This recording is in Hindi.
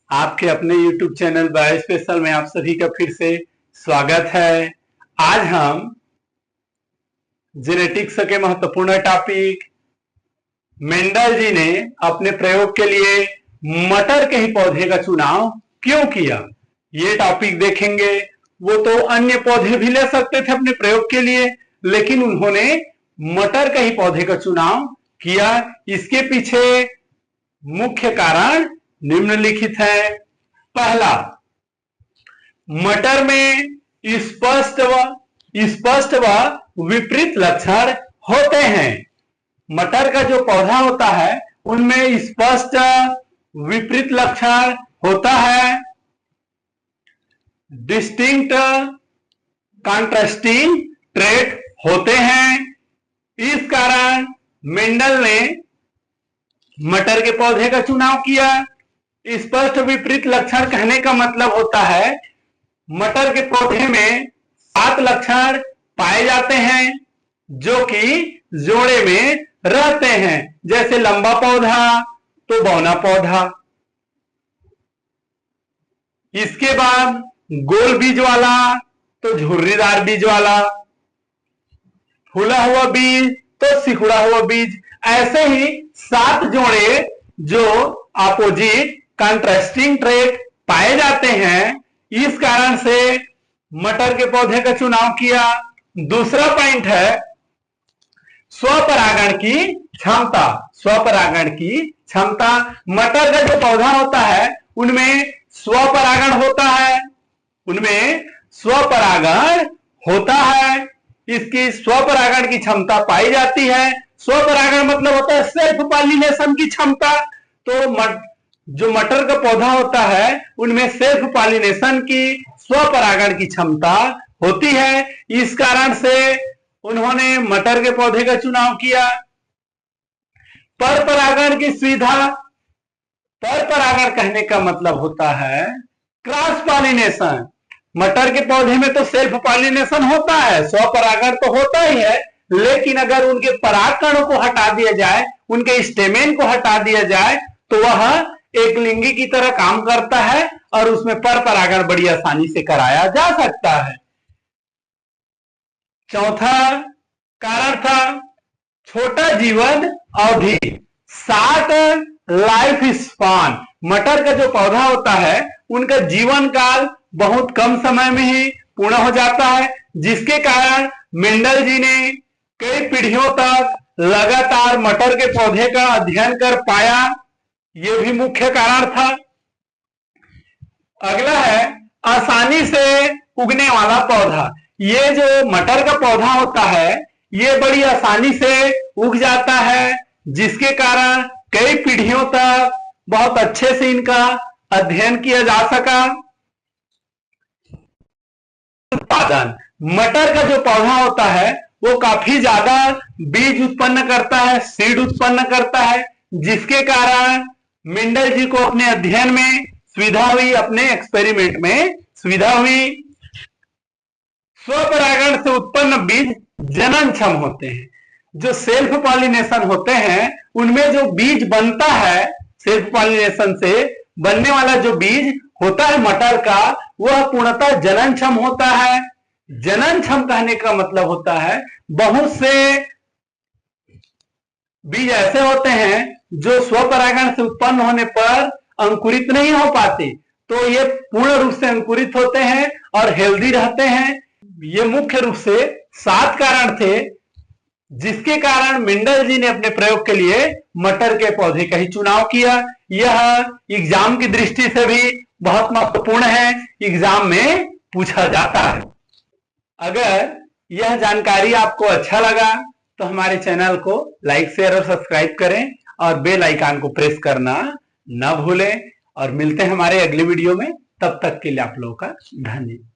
आपके अपने YouTube चैनल बायो स्पेशल में आप सभी का फिर से स्वागत है। आज हम जेनेटिक्स के महत्वपूर्ण टॉपिक मेंडल जी ने अपने प्रयोग के लिए मटर के ही पौधे का चुनाव क्यों किया, ये टॉपिक देखेंगे। वो तो अन्य पौधे भी ले सकते थे अपने प्रयोग के लिए, लेकिन उन्होंने मटर के ही पौधे का चुनाव किया। इसके पीछे मुख्य कारण निम्नलिखित है। पहला, मटर में स्पष्ट व विपरीत लक्षण होते हैं। मटर का जो पौधा होता है उनमें स्पष्ट विपरीत लक्षण होता है। डिस्टिंक्ट कॉन्ट्रास्टिंग ट्रेट होते हैं। इस कारण मेंडल ने मटर के पौधे का चुनाव किया। स्पष्ट विपरीत लक्षण कहने का मतलब होता है मटर के पौधे में 7 लक्षण पाए जाते हैं जो कि जोड़े में रहते हैं, जैसे लंबा पौधा तो बौना पौधा। इसके बाद गोल बीज वाला तो झुर्रीदार बीज वाला, फूला हुआ बीज तो सिकुड़ा हुआ बीज। ऐसे ही 7 जोड़े जो अपोजिट कॉन्ट्रास्टिंग ट्रेट पाए जाते हैं। इस कारण से मटर के पौधे का चुनाव किया। दूसरा पॉइंट है स्वपरागण की क्षमता। स्वपरागण की क्षमता, मटर का जो पौधा होता है उनमें स्वपरागण होता है। इसकी स्वपरागण की क्षमता पाई जाती है। स्वपरागण मतलब होता है सेल्फ पॉलिनेशन की क्षमता। तो जो मटर का पौधा होता है उनमें सेल्फ पॉलिनेशन की, स्वपरागण की क्षमता होती है। इस कारण से उन्होंने मटर के पौधे का चुनाव किया। परपरागण की सुविधा। परपरागण कहने का मतलब होता है क्रॉस पॉलिनेशन। मटर के पौधे में तो सेल्फ पॉलिनेशन होता है, स्वपरागण तो होता ही है, लेकिन अगर उनके परागकणों को हटा दिया जाए, उनके स्टेमेन को हटा दिया जाए, तो वह एक लिंगी की तरह काम करता है और उसमें परपरागण बड़ी आसानी से कराया जा सकता है। चौथा कारण था छोटा जीवन अवधि, 60 लाइफ स्पान। मटर का जो पौधा होता है उनका जीवन काल बहुत कम समय में ही पूर्ण हो जाता है, जिसके कारण मेंडल जी ने कई पीढ़ियों तक लगातार मटर के पौधे का अध्ययन कर पाया। यह भी मुख्य कारण था। अगला है आसानी से उगने वाला पौधा। ये जो मटर का पौधा होता है ये बड़ी आसानी से उग जाता है, जिसके कारण कई पीढ़ियों तक बहुत अच्छे से इनका अध्ययन किया जा सका। उत्पादन, मटर का जो पौधा होता है वो काफी ज्यादा बीज उत्पन्न करता है, सीड उत्पन्न करता है, जिसके कारण मेंडल जी को अपने अध्ययन में सुविधा हुई, अपने एक्सपेरिमेंट में सुविधा हुई। स्वपरागण से उत्पन्न बीज जननक्षम होते हैं। जो सेल्फ पॉलिनेशन होते हैं उनमें जो बीज बनता है, सेल्फ पॉलिनेशन से बनने वाला जो बीज होता है मटर का, वह पूर्णतः जननक्षम होता है। जननक्षम कहने का मतलब होता है बहुत से बीज ऐसे होते हैं जो स्वपरागण से उत्पन्न होने पर अंकुरित नहीं हो पाते, तो ये पूर्ण रूप से अंकुरित होते हैं और हेल्दी रहते हैं। ये मुख्य रूप से 7 कारण थे, जिसके कारण मेंडल जी ने अपने प्रयोग के लिए मटर के पौधे का ही चुनाव किया। यह एग्जाम की दृष्टि से भी बहुत महत्वपूर्ण है, एग्जाम में पूछा जाता है। अगर यह जानकारी आपको अच्छा लगा तो हमारे चैनल को लाइक, शेयर और सब्सक्राइब करें और बेल आइकन को प्रेस करना न भूलें। और मिलते हैं हमारे अगले वीडियो में, तब तक के लिए आप लोगों का धन्यवाद।